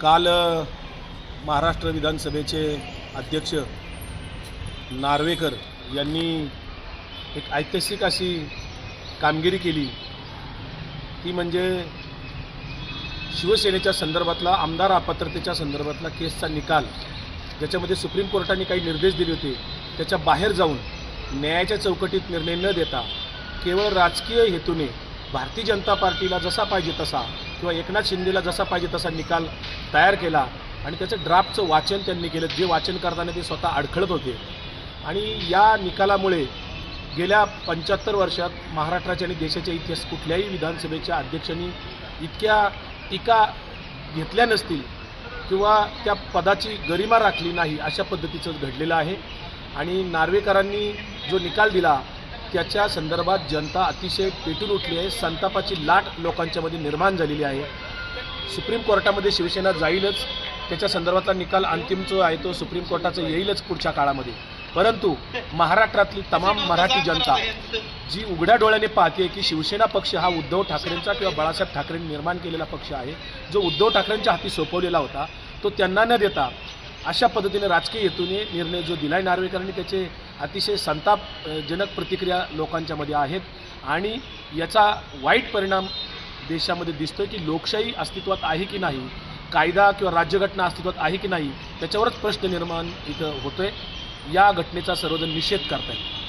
काल महाराष्ट्र विधानसभेचे अध्यक्ष नार्वेकर यांनी एक ऐतिहासिक अशी कामगिरी केली, ती म्हणजे शिवसेनेच्या संदर्भातला आमदार अपात्रतेच्या संदर्भातला केसचा निकाल, ज्याच्यामध्ये सुप्रीम कोर्टाने काही निर्देश दिले होते, त्याच्या बाहेर जाऊन न्यायाच्या चौकटीत निर्णय न देता केवळ राजकीय हेतूने भारतीय जनता पार्टीला जसा पाहिजे तसा किंवा एकनाथ शिंदेला जसा पाहिजे तसा निकाल तयार केला आणि त्याचं ड्राफ्टचं वाचन त्यांनी केलं, जे वाचन करताना ते स्वतः अडखळत होते. आणि या निकालामुळे गेल्या 75 वर्षात महाराष्ट्राच्या आणि देशाच्या इतिहास कुठल्याही विधानसभेच्या अध्यक्षांनी इतक्या टीका घेतल्या नसतील किंवा त्या पदाची गरिमा राखली नाही, अशा पद्धतीचं घडलेलं आहे. आणि नार्वेकरांनी जो निकाल दिला त्याच्या संदर्भात जनता अतिशय पेटून उठली आहे. संतापाची लाट लोकांच्यामध्ये निर्माण झालेली आहे. सुप्रीम कोर्टामध्ये शिवसेना जाईलच, त्याच्या संदर्भातला निकाल अंतिम जो आहे तो सुप्रीम कोर्टाचं येईलच पुढच्या काळामध्ये. परंतु महाराष्ट्रातली तमाम मराठी जनता जी उघड्या डोळ्याने पाहते की शिवसेना पक्ष हा उद्धव ठाकरेंचा किंवा बाळासाहेब ठाकरेंनी निर्माण केलेला पक्ष आहे, जो उद्धव ठाकरेंच्या हाती सोपवलेला होता, तो त्यांना न देता अशा पद्धतीने राजकीय हेतूने निर्णय जो दिलाय नार्वेकरांनी, त्याचे अतिशय संतापजनक प्रतिक्रिया लोकांच्यामध्ये आहेत. आणि याचा वाईट परिणाम देशामध्ये दिसतोय की लोकशाही अस्तित्वात आहे की नाही, कायदा किंवा राज्यघटना अस्तित्वात आहे की नाही, त्याच्यावरच प्रश्न निर्माण इथं होतोय. या घटनेचा सर्वजण निषेध करतायत.